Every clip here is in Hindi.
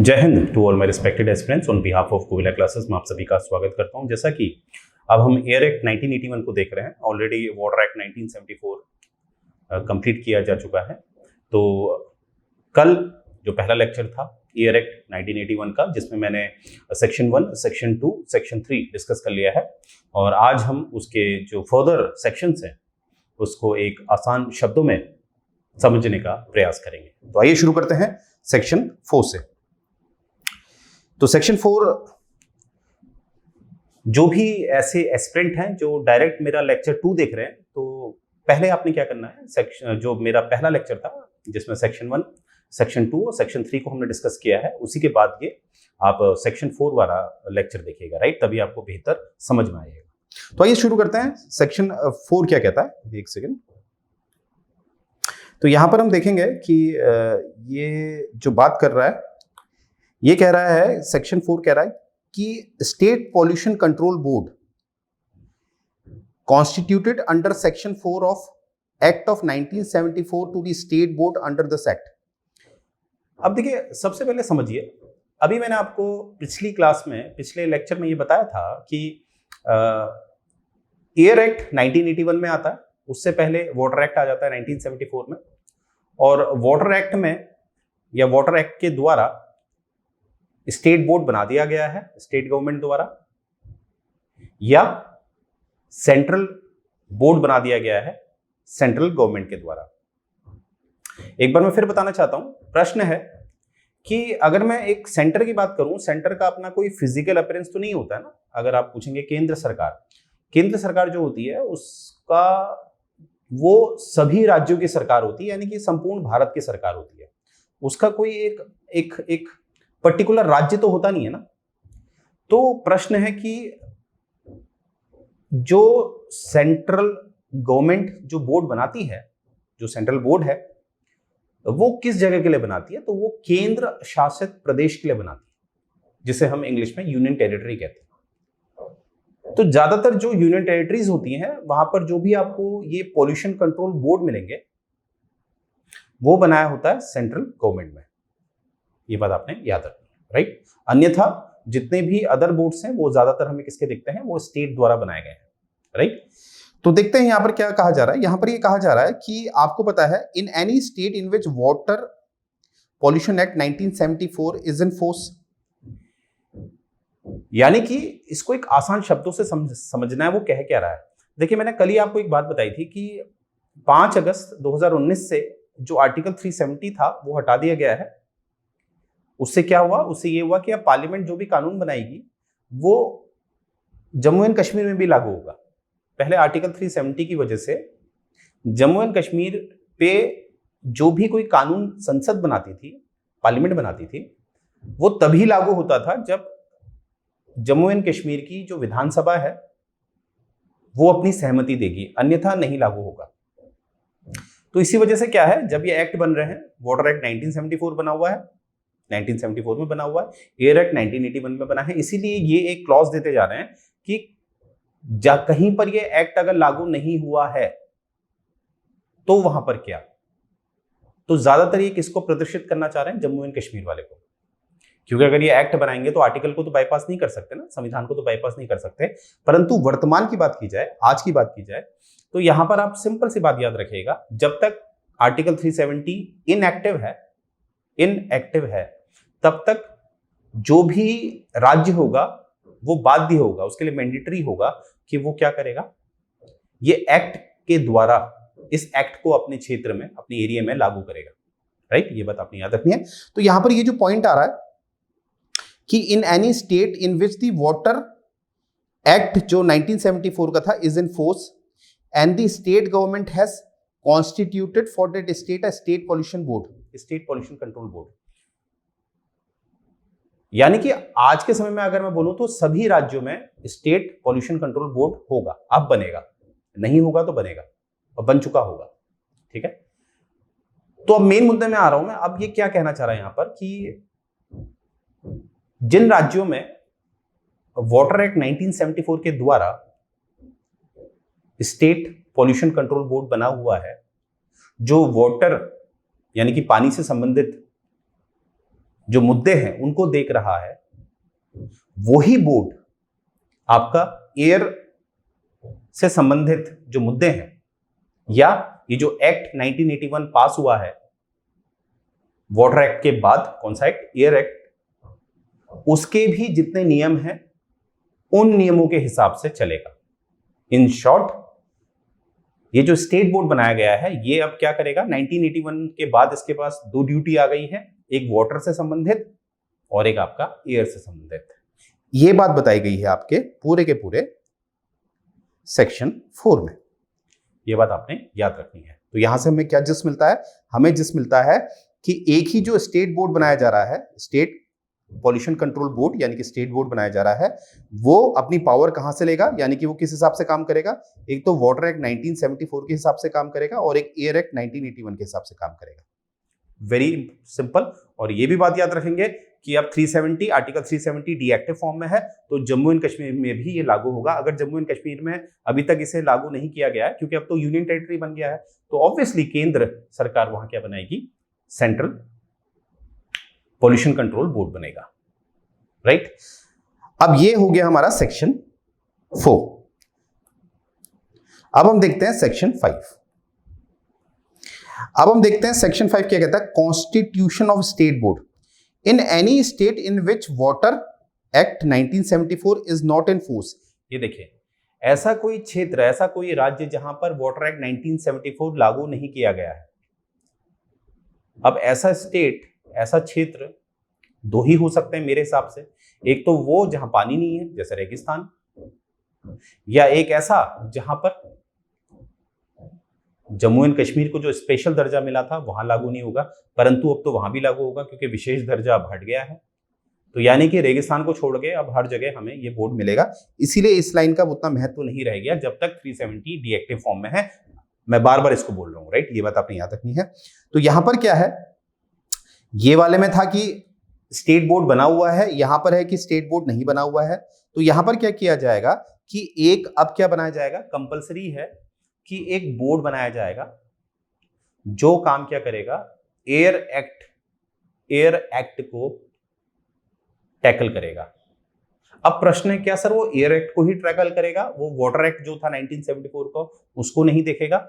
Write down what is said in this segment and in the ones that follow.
जय Hind to all my respected aspirants on behalf of Kovila classes में आप सभी का स्वागत करता हूं। जैसा कि अब हम एयर एक्ट 1981 को देख रहे हैं, ऑलरेडी वाटर एक्ट 1974 कंप्लीट किया जा चुका है। तो कल जो पहला लेक्चर था एयर एक्ट 1981 का, जिसमें मैंने सेक्शन 1, सेक्शन 2, सेक्शन 3 डिस्कस कर लिया है और आज हम उसके जो फर्दर सेक्शंस हैं उसको एक आसान शब्दों में समझने का प्रयास करेंगे। तो आइए शुरू करते हैं सेक्शन 4 से। तो सेक्शन 4, जो भी ऐसे एस्पिरेंट हैं जो डायरेक्ट मेरा लेक्चर 2 देख रहे हैं, तो पहले आपने क्या करना है, सेक्शन जो मेरा पहला लेक्चर था जिसमें सेक्शन 1, सेक्शन 2 और सेक्शन 3 को हमने डिस्कस किया है, उसी के बाद ये आप सेक्शन 4 वाला लेक्चर देखिएगा, राइट? तभी आपको बेहतर समझ में आएगा। तो आइए शुरू करते हैं। सेक्शन 4 क्या कहता है, एक सेकेंड। तो यहां पर हम देखेंगे कि ये जो बात कर रहा है, ये कह रहा है, सेक्शन 4 कह रहा है कि state pollution control board constituted under section 4 of act of 1974 to be state board under this act. अब देखिए, सबसे पहले समझिए, अभी मैंने आपको पिछली क्लास में, पिछले लेक्चर में ये बताया था कि एयर एक्ट 1981 में आता है, उससे पहले वाटर एक्ट आ जाता है 1974 में, और वाटर एक्ट में या वाटर एक्ट के द्वारा स्टेट बोर्ड बना दिया गया है स्टेट गवर्नमेंट द्वारा, या सेंट्रल बोर्ड बना दिया गया है सेंट्रल गवर्नमेंट के द्वारा। एक बार मैं फिर बताना चाहता हूं, प्रश्न है कि अगर मैं एक सेंटर की बात करूं, सेंटर का अपना कोई फिजिकल अपीयरेंस तो नहीं होता है ना। अगर आप पूछेंगे केंद्र सरकार जो होती है उसका, वो सभी राज्यों की सरकार होती है, यानी कि संपूर्ण भारत की सरकार होती है। उसका कोई एक पर्टिकुलर राज्य तो होता नहीं है ना। तो प्रश्न है कि जो सेंट्रल गवर्नमेंट जो बोर्ड बनाती है, जो सेंट्रल बोर्ड है, वो किस जगह के लिए बनाती है? तो वो केंद्र शासित प्रदेश के लिए बनाती है, जिसे हम इंग्लिश में यूनियन टेरिटरी कहते हैं। तो ज्यादातर जो यूनियन टेरिटरीज होती हैं, वहां पर जो भी आपको ये पॉल्यूशन कंट्रोल बोर्ड मिलेंगे, वो बनाया होता है सेंट्रल गवर्नमेंट में। ये बात आपने याद रखनी है, राइट? अन्यथा जितने भी अदर बोर्ड्स हैं वो ज्यादातर हमें किसके दिखते हैं, वो स्टेट द्वारा बनाए गए हैं, राइट? तो देखते हैं यहां पर क्या कहा जा रहा है। यहां पर ये कहा जा रहा है कि आपको पता है, in any state in which water pollution act 1974 is in force, यानी कि इसको एक आसान शब्दों से समझना है, वो कह क्या रहा है। देखिए, मैंने कल ही आपको एक बात बताई थी कि 5 अगस्त 2019 से जो आर्टिकल 370 था वो हटा दिया गया है। उससे क्या हुआ? उससे ये हुआ कि अब पार्लियामेंट जो भी कानून बनाएगी वो जम्मू एंड कश्मीर में भी लागू होगा। पहले आर्टिकल 370 की वजह से जम्मू एंड कश्मीर पे जो भी कोई कानून संसद बनाती थी, पार्लियामेंट बनाती थी, वो तभी लागू होता था जब जम्मू एंड कश्मीर की जो विधानसभा है वो अपनी सहमति देगी, अन्यथा नहीं लागू होगा। तो इसी वजह से क्या है, जब ये एक्ट बन रहे हैं, वाटर एक्ट 1974 बना हुआ है, 1974 में बना हुआ है, एयर एक्ट 1981 में बना है, इसीलिए ये एक क्लॉज देते जा रहे हैं कि कहीं पर ये एक्ट अगर लागू नहीं हुआ है तो वहां पर क्या। तो ज्यादातर ये किसको प्रदर्शित करना चाह रहे हैं? जम्मू एंड कश्मीर वाले को, क्योंकि अगर ये एक्ट बनाएंगे तो आर्टिकल को तो बाईपास नहीं कर सकते ना, संविधान को तो बाईपास नहीं कर सकते। परंतु वर्तमान की बात की जाए, आज की बात की जाए, तो यहां पर आप सिंपल सी बात याद रखिएगा, जब तक आर्टिकल 370 इनएक्टिव है तब तक जो भी राज्य होगा वो बाध्य होगा, उसके लिए मैंडेटरी होगा कि वो क्या करेगा, ये एक्ट के द्वारा इस एक्ट को अपने क्षेत्र में, अपने एरिया में लागू करेगा, राइट? ये बात आपने याद रखनी है। तो यहां पर ये जो पॉइंट आ रहा है कि in any state in which the water act जो 1974 का था is in force and the state government has constituted for that state a state pollution board, state pollution control board. यानी कि आज के समय में अगर मैं बोलूं तो सभी राज्यों में स्टेट पॉल्यूशन कंट्रोल बोर्ड होगा, अब बनेगा, नहीं होगा तो बनेगा, और बन चुका होगा, ठीक है? तो अब मेन मुद्दे में आ रहा हूं मैं। अब ये क्या कहना चाह रहा है यहां पर कि जिन राज्यों में वाटर एक्ट 1974 के द्वारा स्टेट पॉल्यूशन कंट्रोल बोर्ड बना हुआ है, जो वाटर यानी कि पानी से संबंधित जो मुद्दे हैं उनको देख रहा है, वही बोर्ड आपका एयर से संबंधित जो मुद्दे हैं या ये जो एक्ट 1981 पास हुआ है, वाटर एक्ट के बाद कौन सा एक्ट, एयर एक्ट, उसके भी जितने नियम हैं उन नियमों के हिसाब से चलेगा। इन शॉर्ट, ये जो स्टेट बोर्ड बनाया गया है ये अब क्या करेगा, 1981 के बाद इसके पास दो ड्यूटी आ गई है, एक वाटर से संबंधित और एक आपका एयर से संबंधित। ये बात बताई गई है आपके पूरे के पूरे सेक्शन 4 में। ये बात आपने याद रखनी है। तो यहां से हमें क्या जिस मिलता है, हमें जिस मिलता है कि एक ही जो स्टेट बोर्ड बनाया जा रहा है, स्टेट पॉल्यूशन कंट्रोल बोर्ड यानी कि स्टेट बोर्ड बनाया जा रहा है, वो अपनी पावर कहां से लेगा, यानी कि वो किस हिसाब से काम करेगा, एक तो वाटर एक्ट 1974 के हिसाब से काम करेगा और एक एयर एक्ट 1981 के हिसाब से काम करेगा। Very simple. और ये भी बात याद रखेंगे कि अब 370 आर्टिकल 370 डीएक्टिव फॉर्म में है, तो जम्मू एंड कश्मीर में भी ये लागू होगा। अगर जम्मू एंड कश्मीर में अभी तक इसे लागू नहीं किया गया है, क्योंकि अब तो यूनियन टेरिटरी बन गया है, तो ऑब्वियसली केंद्र सरकार वहां क्या बनाएगी, सेंट्रल पॉल्यूशन कंट्रोल बोर्ड बनेगा, राइट। अब ये हो गया हमारा सेक्शन 4। अब हम देखते हैं सेक्शन 5। अब हम देखते हैं सेक्शन 5 क्या कहता है, constitution of state board in any state in which water act 1974 is not in force. ये देखिए, ऐसा कोई क्षेत्र, ऐसा कोई राज्य जहां पर वाटर एक्ट 1974 लागू नहीं किया गया है। अब ऐसा स्टेट, ऐसा क्षेत्र दो ही हो सकते हैं मेरे हिसाब से, एक तो वो जहां पानी नहीं है जैसे रेगिस्तान, या एक ऐसा जहां पर जम्मू एंड कश्मीर को जो स्पेशल दर्जा मिला था वहां लागू नहीं होगा, परंतु अब तो वहां भी लागू होगा क्योंकि विशेष दर्जा अब हट गया है। तो यानी कि रेगिस्तान को छोड़ के अब हर जगह हमें ये बोर्ड मिलेगा। इसीलिए इस लाइन का उतना महत्व नहीं रह गया जब तक 370 डीएक्टिव फॉर्म में है। मैं बार बार इसको बोल रहा हूं, राइट, ये बात आपने याद रखनी है। तो यहां पर क्या है, ये वाले में था कि स्टेट बोर्ड बना हुआ है, यहां पर है कि स्टेट बोर्ड नहीं बना हुआ है। तो यहां पर क्या किया जाएगा कि एक अब क्या बनाया जाएगा, कंपलसरी है कि एक बोर्ड बनाया जाएगा जो काम क्या करेगा, एयर एक्ट को टैकल करेगा। अब प्रश्न है क्या सर वो एयर एक्ट को ही टैकल करेगा, वो वाटर एक्ट जो था 1974 को उसको नहीं देखेगा?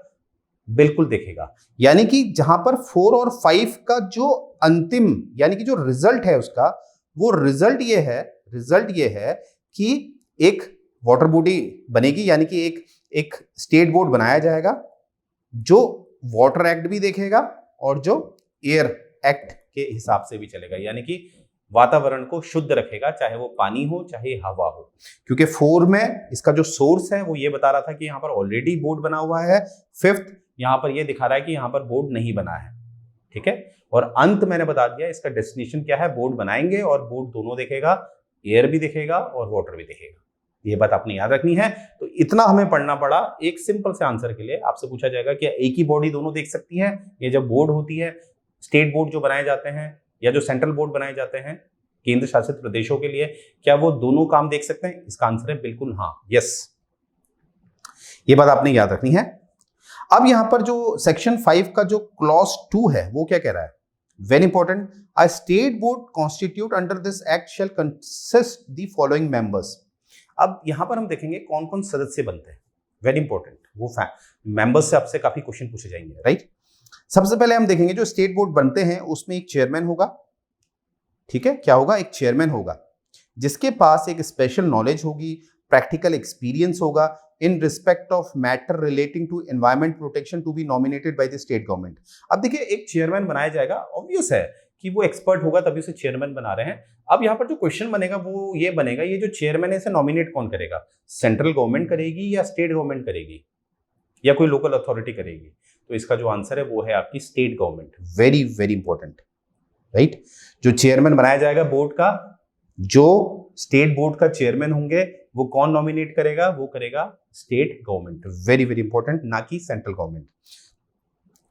बिल्कुल देखेगा। यानी कि जहां पर 4 और 5 का जो अंतिम यानी कि जो रिजल्ट है उसका, वो रिजल्ट ये है कि एक वाटर बॉडी बनेगी, यानी कि एक स्टेट बोर्ड बनाया जाएगा जो वाटर एक्ट भी देखेगा और जो एयर एक्ट के हिसाब से भी चलेगा, यानी कि वातावरण को शुद्ध रखेगा, चाहे वो पानी हो चाहे हवा हो। क्योंकि 4 में इसका जो सोर्स है वो ये बता रहा था कि यहां पर ऑलरेडी बोर्ड बना हुआ है, 5th यहां पर ये दिखा रहा है कि यहां पर बोर्ड नहीं बना है, ठीक है। और अंत मैंने बता दिया इसका डेस्टिनेशन क्या है, बोर्ड बनाएंगे और बोर्ड दोनों देखेगा, एयर भी देखेगा और वाटर भी देखेगा। ये बात आपने याद रखनी है। तो इतना हमें पढ़ना पड़ा एक सिंपल से आंसर के लिए। आपसे पूछा जाएगा कि एक ही बॉडी दोनों देख सकती है? ये जब बोर्ड होती है, स्टेट बोर्ड जो बनाए जाते हैं या जो सेंट्रल बोर्ड बनाए जाते हैं केंद्र शासित प्रदेशों के लिए, क्या वो दोनों काम देख सकते हैं? इसका आंसर है बिल्कुल हाँ, यस। ये बात आपने याद रखनी है। अब यहां पर जो सेक्शन 5 का जो क्लॉज 2 है वो क्या कह रहा है, very important, a state board constitute under this act shall consist the following members. अब यहां पर हम देखेंगे कौन कौन सदस्य बनते हैं, वेरी इंपॉर्टेंट, वो मेंबर्स से आपसे काफी क्वेश्चन पूछे जाएंगे, राइट। सबसे पहले हम देखेंगे जो स्टेट बोर्ड बनते हैं उसमें एक चेयरमैन होगा, ठीक है, क्या होगा, एक चेयरमैन होगा जिसके पास एक स्पेशल नॉलेज होगी, प्रैक्टिकल एक्सपीरियंस होगा in respect of matter relating to environment protection to be nominated by the state government. अब देखिए एक चेयरमैन बनाया जाएगा, ऑब्वियस है कि वो एक्सपर्ट होगा तभी उसे चेयरमैन बना रहे हैं। अब यहाँ पर जो क्वेश्चन बनेगा वो ये बनेगा, ये जो चेयरमैन है इसे नॉमिनेट कौन करेगा, सेंट्रल गवर्नमेंट करेगी या स्टेट गवर्नमेंट करेगी या कोई लोकल अथॉरिटी करेगी? तो इसका जो आंसर है वो है आपकी state government. Very very important, right. जो चेयरमैन बनाया जाएगा बोर्ड का, जो स्टेट बोर्ड का चेयरमैन होंगे वो कौन नॉमिनेट करेगा, वो करेगा state government. Very very important, ना कि सेंट्रल गवर्नमेंट।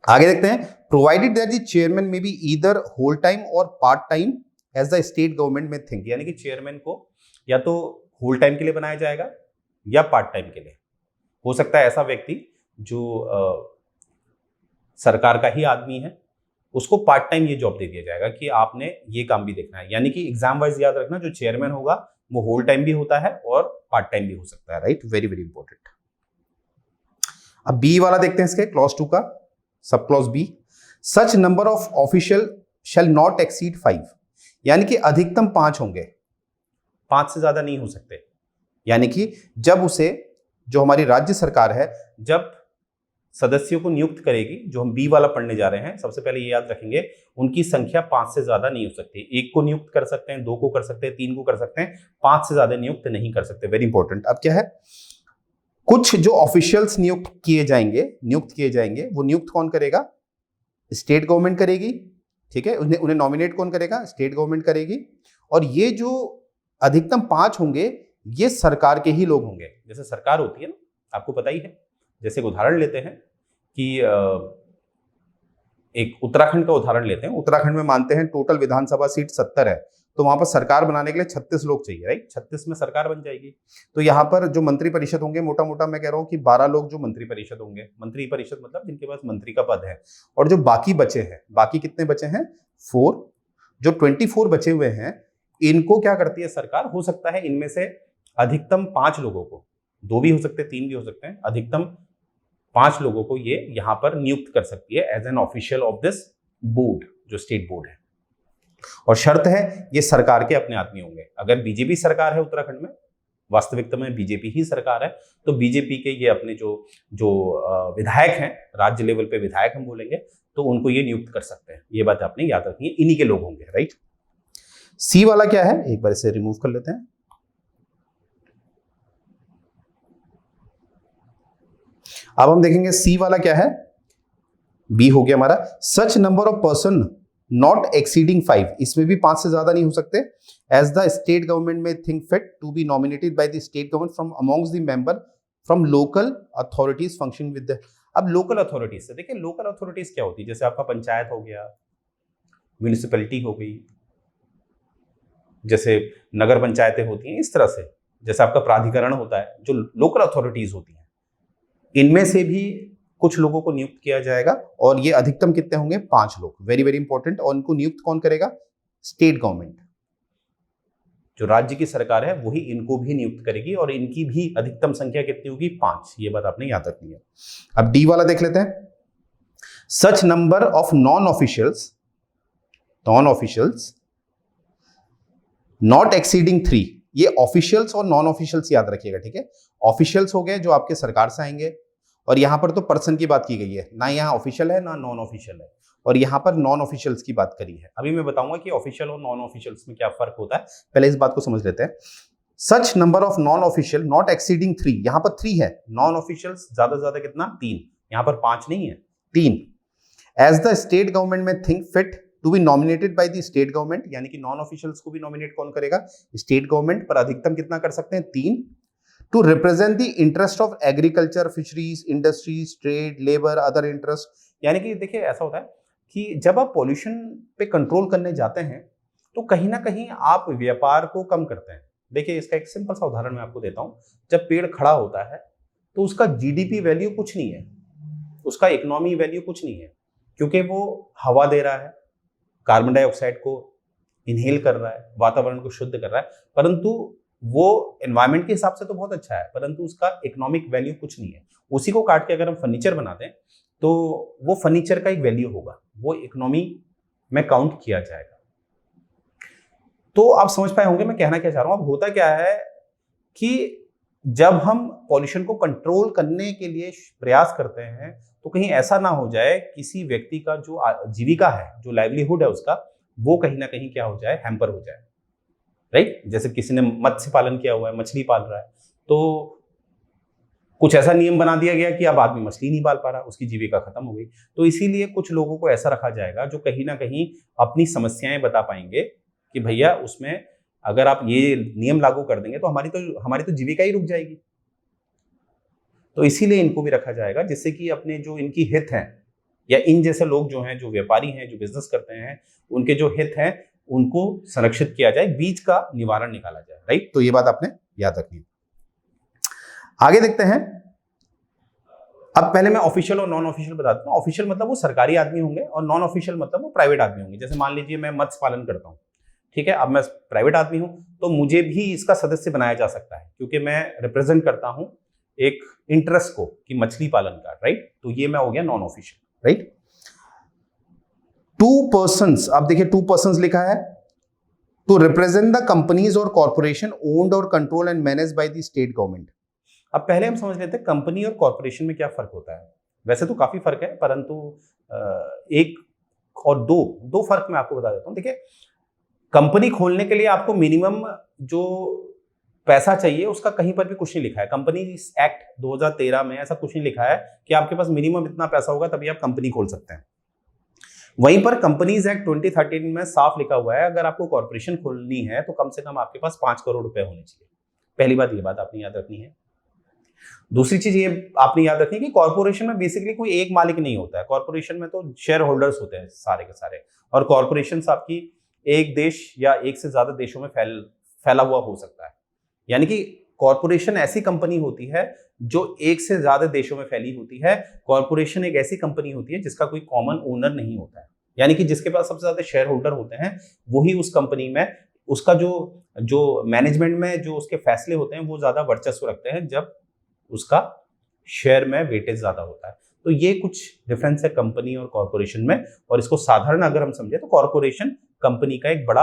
आगे देखते हैं, provided that the chairman may be either whole time और part time as the state government may think. यानी कि चेयरमैन को या तो होल टाइम के लिए बनाया जाएगा या पार्ट टाइम के लिए। हो सकता है ऐसा व्यक्ति जो सरकार का ही आदमी है उसको पार्ट टाइम ये जॉब दे दिया जाएगा कि आपने ये काम भी देखना है। यानी कि एग्जाम वाइज याद रखना, जो चेयरमैन होगा वो होल टाइम भी होता है और पार्ट टाइम भी हो सकता है, राइट, वेरी वेरी इंपॉर्टेंट। अब बी वाला देखते हैं इसके क्लॉज 2 का sub clause B, such number of official shall not exceed 5, यानी कि अधिकतम 5 होंगे, 5 से ज्यादा नहीं हो सकते। यानी कि जब उसे, जो हमारी राज्य सरकार है, जब सदस्यों को नियुक्त करेगी, जो हम बी वाला पढ़ने जा रहे हैं, सबसे पहले ये याद रखेंगे उनकी संख्या 5 से ज्यादा नहीं हो सकती। 1 को नियुक्त कर सकते हैं, 2 को कर सकते हैं, 3 को कर सकते हैं, 5 से ज्यादा नियुक्त नहीं कर सकते, वेरी इंपॉर्टेंट। अब क्या है, कुछ जो ऑफिशियल्स नियुक्त किए जाएंगे, वो नियुक्त कौन करेगा, स्टेट गवर्नमेंट करेगी, ठीक है, उन्हें नॉमिनेट कौन करेगा, स्टेट गवर्नमेंट करेगी। और ये जो अधिकतम 5 होंगे ये सरकार के ही लोग होंगे। जैसे सरकार होती है ना, आपको पता ही है, जैसे एक उदाहरण लेते हैं कि एक उत्तराखंड का उदाहरण लेते हैं। उत्तराखंड में मानते हैं टोटल विधानसभा सीट 70 है, तो वहां पर सरकार बनाने के लिए 36 लोग चाहिए, राइट, 36 में सरकार बन जाएगी। तो यहाँ पर जो मंत्री परिषद होंगे, मोटा मोटा मैं कह रहा हूँ कि 12 लोग जो मंत्री परिषद होंगे, मंत्री परिषद मतलब जिनके पास मंत्री का पद है। और जो बाकी बचे हैं, बाकी कितने बचे हैं, 4, जो 24 बचे हुए हैं, इनको क्या करती है सरकार, हो सकता है इनमें से अधिकतम 5 लोगों को, 2 भी हो सकते हैं, 3 भी हो सकते हैं, अधिकतम 5 लोगों को ये यहां पर नियुक्त कर सकती है as an official of this board, जो स्टेट बोर्ड है। और शर्त है ये सरकार के अपने आदमी होंगे। अगर बीजेपी सरकार है उत्तराखंड में, वास्तविकता में बीजेपी ही सरकार है, तो बीजेपी के ये अपने जो विधायक हैं, राज्य लेवल पे विधायक हम बोलेंगे, तो उनको ये नियुक्त कर सकते हैं। ये बात आपने याद रखनी है, इन्हीं के लोग होंगे, राइट। सी वाला क्या है, एक बार इसे रिमूव कर लेते हैं। अब हम देखेंगे सी वाला क्या है, बी हो गया हमारा, such number of person not exceeding 5, इसमें भी 5 से ज्यादा नहीं हो सकते, as the state government may think fit to be nominated by the state government from amongst the member from local authorities functioning with the. अब लोकल अथॉरिटीज से देखिए, लोकल अथॉरिटीज क्या होती है, जैसे आपका पंचायत हो गया, म्यूनिसिपैलिटी हो गई, जैसे नगर पंचायतें होती हैं, इस तरह से, जैसे आपका प्राधिकरण होता है, जो लोकल अथॉरिटीज होती हैं, इनमें से भी कुछ लोगों को नियुक्त किया जाएगा। और ये अधिकतम कितने होंगे, 5 लोग, वेरी वेरी इंपॉर्टेंट। और इनको नियुक्त कौन करेगा, स्टेट गवर्नमेंट, जो राज्य की सरकार है वही इनको भी नियुक्त करेगी। और इनकी भी अधिकतम संख्या कितनी होगी, 5, ये बात आपने याद रखनी है। अब डी वाला देख लेते हैं, सच number of non officials not exceeding 3, ये ऑफिशियल्स और नॉन ऑफिशियल्स याद रखिएगा, ठीक है। ऑफिशियल्स हो गए जो आपके सरकार से आएंगे, और यहां पर तो पर्सन की बात की गई है, ना यहां ऑफिशियल है ना नॉन ऑफिशियल है, और यहां पर नॉन ऑफिशियल्स की बात करी है। अभी मैं बताऊंगा कि ऑफिशियल और नॉन ऑफिशियल्स में क्या फर्क होता है, पहले इस बात को समझ लेते हैं। सच number of non official not exceeding 3, यहां पर 3 है, नॉन ऑफिशियल्स ज्यादा से ज्यादा कितना, 3, यहां पर 5 नहीं है, 3। As the state government may think fit to be nominated by the state government, यानी कि नॉन ऑफिशियल्स को भी नॉमिनेट कौन करेगा, स्टेट गवर्नमेंट, पर अधिकतम कितना कर सकते हैं, 3। To represent the interest of agriculture, fisheries, industries, trade, labour, other interest. यानी कि देखिए ऐसा होता है कि जब आप पॉल्यूशन पे कंट्रोल करने जाते हैं तो कहीं ना कहीं आप व्यापार को कम करते हैं। देखिए इसका एक सिंपल सा उदाहरण मैं आपको देता हूं। जब पेड़ खड़ा होता है तो उसका जीडीपी वैल्यू कुछ नहीं है, उसका इकोनॉमी वैल्यू कुछ नहीं है, क्योंकि वो हवा दे रहा है, कार्बन डाइऑक्साइड को इनहेल कर रहा है, वातावरण को शुद्ध कर रहा है, परंतु वो एनवायरनमेंट के हिसाब से तो बहुत अच्छा है, परंतु उसका इकोनॉमिक वैल्यू कुछ नहीं है। उसी को काट के अगर हम फर्नीचर बना दें तो वो फर्नीचर का एक वैल्यू होगा, वो इकोनॉमी में काउंट किया जाएगा। तो आप समझ पाए होंगे मैं कहना क्या चाह रहा हूं। अब होता क्या है कि जब हम पॉल्यूशन को कंट्रोल करने के लिए प्रयास करते हैं तो कहीं ऐसा ना हो जाए किसी व्यक्ति का जो जीविका है, जो लाइवलीहुड है उसका, वो कहीं ना कहीं क्या हो जाए, हैम्पर हो जाए, राइट। जैसे किसी ने मत्स्य पालन किया हुआ है, मछली पाल रहा है, तो कुछ ऐसा नियम बना दिया गया कि अब आदमी मछली नहीं पाल पा रहा, उसकी जीविका खत्म हो गई। तो इसीलिए कुछ लोगों को ऐसा रखा जाएगा जो कहीं ना कहीं अपनी समस्याएं बता पाएंगे कि भैया उसमें अगर आप ये नियम लागू कर देंगे तो हमारी तो जीविका ही रुक जाएगी। तो इसीलिए इनको भी रखा जाएगा, जिससे कि अपने जो इनकी हित हैं, या इन जैसे लोग जो हैं, जो व्यापारी हैं, जो बिजनेस करते हैं, उनके जो हित हैं उनको संरक्षित किया जाए, बीच का निवारण निकाला जाए, राइट। तो ये बात आपने याद रखनी है। आगे देखते हैं अब पहले मैं ऑफिशियल और नॉन ऑफिशियल बता देता हूँ। ऑफिशियल मतलब वो सरकारी आदमी होंगे और नॉन ऑफिशियल मतलब वो प्राइवेट आदमी होंगे। जैसे मान लीजिए मैं मत्स्य पालन करता हूँ, ठीक है, अब मैं प्राइवेट आदमी हूँ तो मुझे भी इसका सदस्य बनाया जा सकता है क्योंकि मैं रिप्रेजेंट करता हूँ एक इंटरेस्ट को कि मछली पालन का, राइट। तो ये मैं हो गया नॉन ऑफिशियल, राइट। 2 पर्सन्स, आप देखिए 2 पर्सन्स लिखा है, टू रिप्रेजेंट द कंपनीज और कॉर्पोरेशन ओन्ड और control and manage by the state government. अब पहले हम समझ लेते हैं कंपनी और कॉर्पोरेशन में क्या फर्क होता है। वैसे तो काफी फर्क है, परंतु एक और दो फर्क मैं आपको बता देता हूं। देखिए, कंपनी खोलने के लिए आपको मिनिमम जो पैसा चाहिए उसका कहीं पर भी कुछ नहीं लिखा है। कंपनी एक्ट 2013 में ऐसा कुछ नहीं लिखा है कि आपके पास मिनिमम इतना पैसा होगा तभी आप कंपनी खोल सकते हैं। वहीं पर कंपनीज एक्ट 2013 में साफ लिखा हुआ है अगर आपको कॉर्पोरेशन खोलनी है तो कम से कम आपके पास 5 करोड़ रुपए होने चाहिए। पहली बात, ये बात आपने याद रखनी है। दूसरी चीज ये आपने याद रखनी है कि कॉर्पोरेशन में बेसिकली कोई एक मालिक नहीं होता है। कॉर्पोरेशन में तो शेयर होल्डर्स होते हैं सारे के सारे, और कॉर्पोरेशन आपकी एक देश या एक से ज्यादा देशों में फैला हुआ हो सकता है। यानी कि कॉर्पोरेशन ऐसी कंपनी होती है जो एक से ज्यादा देशों में फैली होती है। कॉर्पोरेशन एक ऐसी कंपनी होती है जिसका कोई कॉमन ओनर नहीं होता है, यानी कि जिसके पास सबसे ज्यादा शेयर होल्डर होते हैं वही उस कंपनी में उसका जो मैनेजमेंट में जो उसके फैसले होते हैं वो ज्यादा वर्चस्व रखते हैं जब उसका शेयर में वेटेज ज्यादा होता है। तो ये कुछ डिफरेंस है कंपनी और कॉर्पोरेशन में, और इसको साधारण अगर हम समझे तो कॉर्पोरेशन कंपनी का एक बड़ा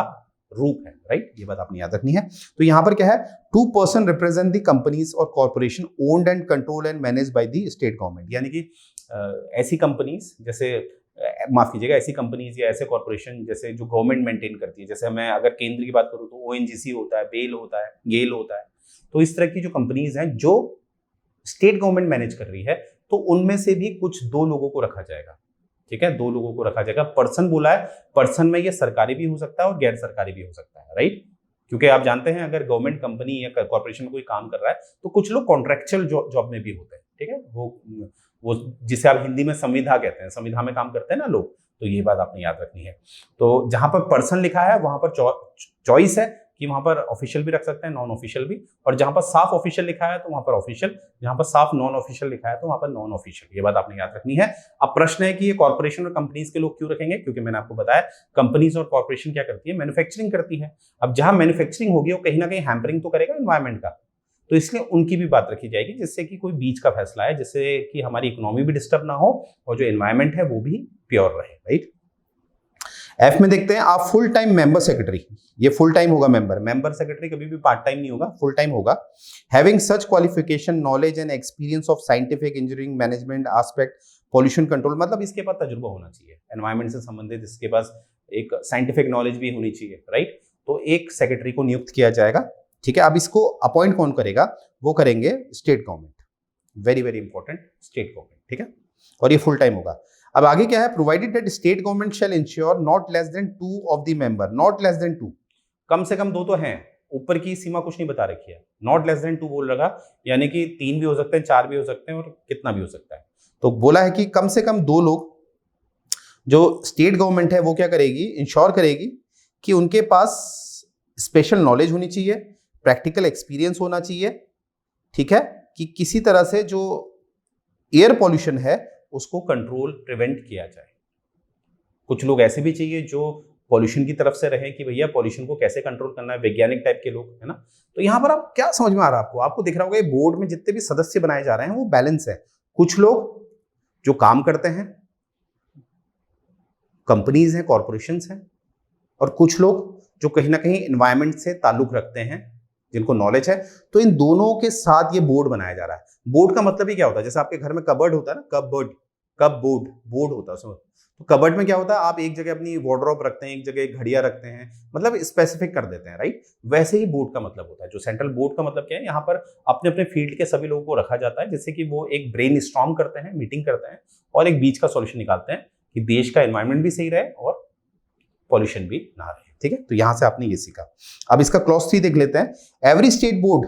रूप है, राइट। ये बात आपने याद रखनी है। तो यहां पर क्या है, 2 पर्सन रिप्रेजेंट द कंपनीज और corporation owned and control and manage by the state government. यानी कि ऐसी कंपनीज जैसे माफ कीजिएगा, ऐसी कंपनीज या ऐसे कॉर्पोरेशन जैसे जो गवर्नमेंट मेंटेन करती है। जैसे मैं अगर केंद्र की बात करूं तो ओएनजीसी होता है, बेल होता है, गेल होता है। तो इस तरह की जो कंपनीज हैं जो स्टेट गवर्नमेंट मैनेज कर रही है, तो उनमें से भी कुछ 2 लोगों को रखा जाएगा, ठीक है, 2 लोगों को रखा जाएगा। पर्सन बोला है, पर्सन में ये सरकारी भी हो सकता है और गैर सरकारी भी हो सकता है, राइट। क्योंकि आप जानते हैं अगर गवर्नमेंट कंपनी या कॉर्पोरेशन में कोई काम कर रहा है तो कुछ लोग कॉन्ट्रेक्चुअल जॉब में भी होते हैं, ठीक है, वो जिसे आप हिंदी में संविदा कहते हैं, संविदा में काम करते हैं ना लोग। तो ये बात आपने याद रखनी है। तो जहां पर पर्सन लिखा है वहां पर चॉइस है कि वहां पर ऑफिशियल भी रख सकते हैं, नॉन ऑफिशियल भी, और जहां पर साफ ऑफिशियल लिखा है तो वहां पर ऑफिशियल, जहां पर साफ नॉन ऑफिशियल लिखा है तो वहां पर नॉन ऑफिशियल। ये बात आपने याद रखनी है। अब प्रश्न है कि ये कॉर्पोरेशन और कंपनीज के लोग क्यों रखेंगे, क्योंकि मैंने आपको बताया कंपनीज और कॉर्पोरेशन क्या करती है, मैन्युफैक्चरिंग करती है। अब जहां मैन्युफैक्चरिंग होगी वो कहीं ना कहीं हैम्परिंग तो करेगा एनवायरमेंट का, तो इसलिए उनकी भी बात रखी जाएगी जिससे कि कोई बीच का फैसला है, जिससे कि हमारी इकोनॉमी भी डिस्टर्ब ना हो और जो एनवायरमेंट है वो भी प्योर रहे, राइट। एफ में देखते हैं आप फुल टाइम मेंबर सेक्रेटरी। ये फुल टाइम होगा मेंबर सेक्रेटरी कभी भी पार्ट टाइम नहीं होगा, फुल टाइम होगा। Having such qualification knowledge and experience of scientific engineering management aspect pollution control, मतलब इसके पास तजुर्बा होना चाहिए एनवायरमेंट से संबंधित, इसके पास एक साइंटिफिक नॉलेज भी होनी चाहिए, राइट। तो एक सेक्रेटरी को नियुक्त किया जाएगा, ठीक है। अब इसको अपॉइंट कौन करेगा, वो करेंगे state government, very very important, state government, ठीक है। और ये फुल टाइम होगा। अब आगे क्या है, provided that state government shell ensure not less than 2 of the member, not less than 2, कम से कम 2 तो हैं, ऊपर की सीमा कुछ नहीं बता रखी है। नॉट लेस देन 2 बोल रखा, यानी कि 3 भी हो सकते हैं, 4 भी हो सकते हैं और कितना भी हो सकता है। तो बोला है कि कम से कम 2 लोग जो स्टेट गवर्नमेंट है वो क्या करेगी, इंश्योर करेगी कि उनके पास स्पेशल नॉलेज होनी चाहिए, प्रैक्टिकल एक्सपीरियंस होना चाहिए, ठीक है, कि किसी तरह से जो एयर पॉल्यूशन है उसको कंट्रोल प्रिवेंट किया जाए। कुछ लोग ऐसे भी चाहिए जो पॉल्यूशन की तरफ से रहे कि भैया पॉल्यूशन को कैसे कंट्रोल करना है, वैज्ञानिक टाइप के लोग, है ना। तो यहां पर आप क्या समझ में आ रहा है आपको, आपको दिख रहा होगा ये बोर्ड में जितने भी सदस्य बनाए जा रहे हैं वो बैलेंस है। कुछ लोग जो काम करते हैं, कंपनीज हैं, कॉर्पोरेशंस हैं, और कुछ लोग जो कहीं ना कहीं एनवायरमेंट से ताल्लुक रखते हैं, जिनको नॉलेज है। तो इन दोनों के साथ ये बोर्ड बनाया जा रहा है। बोर्ड का मतलब ही क्या होता है, जैसे आपके घर में कबर्ड होता है ना, बोर्ड होता है उसमें। तो कबर्ड में क्या होता है, आप एक जगह अपनी वार्डरोब रखते हैं, एक जगह घड़ियां रखते हैं, मतलब स्पेसिफिक कर देते हैं, राइट। वैसे ही बोर्ड का मतलब होता है। जो सेंट्रल बोर्ड का मतलब क्या है, यहाँ पर अपने अपने फील्ड के सभी लोगों को रखा जाता है, जिससे कि वो एक ब्रेन स्टॉर्म करते हैं, मीटिंग करते हैं और एक बीच का सॉल्यूशन निकालते हैं कि देश का एनवायरमेंट भी सही रहे और पॉल्यूशन भी ना रहे, ठीक है। तो यहां से आपने ये सीखा। अब इसका क्लॉज 3 देख लेते हैं। Every state board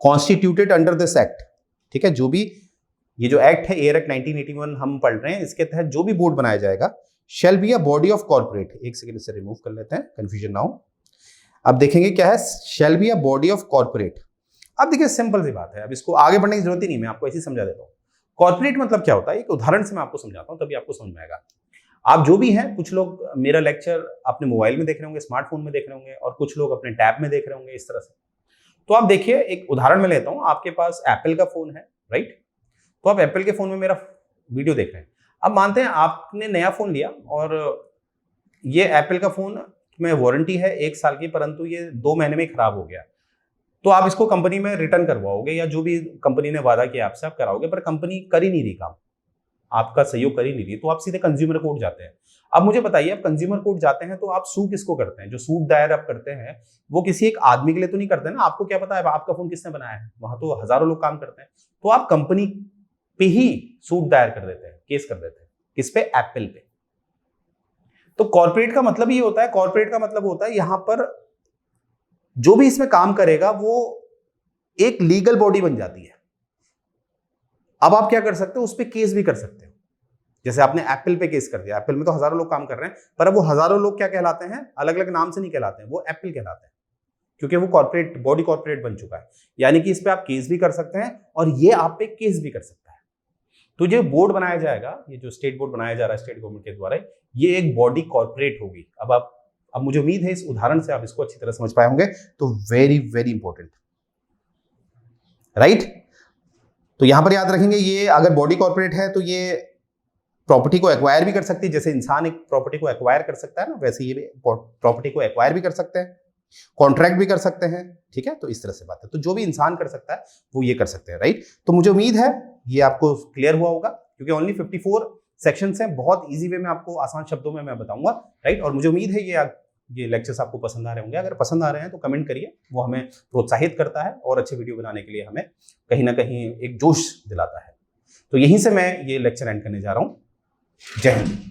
constituted under this act, ठीक है, जो भी ये जो एक्ट है एयर एक्ट 1981 हम पढ़ रहे हैं, इसके तहत जो भी बोर्ड बनाया जाएगा shall be a body of corporate. एक सेकंड इसे रिमूव कर लेते हैं, कंफ्यूजन ना हो। अब देखेंगे क्या है, shall be a body of corporate. अब देखिए सिंपल सी बात है, अब इसको आगे बढ़ने की जरूरत ही नहीं, मैं आपको ऐसे ही समझा देता हूं। कॉर्पोरेट मतलब क्या होता है, एक उदाहरण से मैं आपको समझाता हूँ, तभी आपको समझ में आएगा। आप जो भी हैं, कुछ लोग मेरा लेक्चर अपने मोबाइल में देख रहे होंगे, स्मार्टफोन में देख रहे होंगे, और कुछ लोग अपने टैब में देख रहे होंगे, इस तरह से। तो आप देखिए, एक उदाहरण मैं लेता हूँ, आपके पास एप्पल का फोन है, राइट? तो आप एप्पल के फोन में मेरा वीडियो देख रहे हैं। अब मानते हैं आपने नया फोन लिया और ये एप्पल का फोन में वारंटी है 1 साल की, परंतु ये 2 महीने में खराब हो गया। तो आप इसको कंपनी में रिटर्न करवाओगे, या जो भी कंपनी ने वादा किया आपसे आप कराओगे, पर कंपनी कर ही नहीं रही काम, आपका सहयोग कर ही नहीं रही, तो आप सीधे कंज्यूमर कोर्ट जाते हैं। अब मुझे बताइए, आप कंज्यूमर कोर्ट जाते हैं तो आप सू किसको करते हैं? जो सूट दायर आप करते हैं वो किसी एक आदमी के लिए तो नहीं करते ना, आपको क्या पता है आपका फोन किसने बनाया है? वहां तो हजारों लोग काम करते हैं। तो आप कंपनी पे ही सूट दायर कर देते हैं, केस कर देते हैं। किस पे? एप्पल पे। तो कॉर्पोरेट का मतलब ये होता है, कॉर्पोरेट का मतलब होता है यहां पर जो भी इसमें काम करेगा वो एक लीगल बॉडी बन जाती है। अब आप क्या कर सकते हो? उस पर केस भी कर सकते हो। जैसे आपने एप्पल पे केस कर दिया, एप्पल में तो हजारों लोग काम कर रहे हैं, पर अब वो हजारों लोग क्या कहलाते हैं? अलग अलग नाम से नहीं कहलाते हैं, वो एप्पल कहलाते हैं, क्योंकि वो कॉर्पोरेट बॉडी कॉर्पोरेट बन चुका है। यानी कि इस पे आप केस भी कर सकते हैं और ये आप पे केस भी कर सकता है। तो जो बोर्ड बनाया जाएगा, ये जो स्टेट बोर्ड बनाया जा रहा है स्टेट गवर्नमेंट के द्वारा, ये एक बॉडी कॉर्पोरेट होगी। अब मुझे उम्मीद है इस उदाहरण से आप इसको अच्छी तरह समझ पाए होंगे। तो वेरी वेरी इंपॉर्टेंट, राइट? तो यहां पर याद रखेंगे, ये अगर बॉडी कॉर्पोरेट है तो ये प्रॉपर्टी को एक्वायर भी कर सकती है। जैसे इंसान एक प्रॉपर्टी को एक्वायर कर सकता है ना, वैसे ये भी प्रॉपर्टी को एक्वायर भी कर सकते हैं, कॉन्ट्रैक्ट भी कर सकते हैं, ठीक है? तो इस तरह से बात है। तो जो भी इंसान कर सकता है वो ये कर सकते हैं, राइट? तो मुझे उम्मीद है ये आपको क्लियर हुआ होगा, क्योंकि ओनली 54 सेक्शंस हैं, बहुत इजी वे में आपको आसान शब्दों में मैं बताऊंगा, राइट? और मुझे उम्मीद है ये लेक्चर्स आपको पसंद आ रहे होंगे। अगर पसंद आ रहे हैं तो कमेंट करिए, वो हमें प्रोत्साहित करता है और अच्छे वीडियो बनाने के लिए हमें कहीं ना कहीं एक जोश दिलाता है। तो यहीं से मैं ये लेक्चर एंड करने जा रहा हूँ। जय हिंद।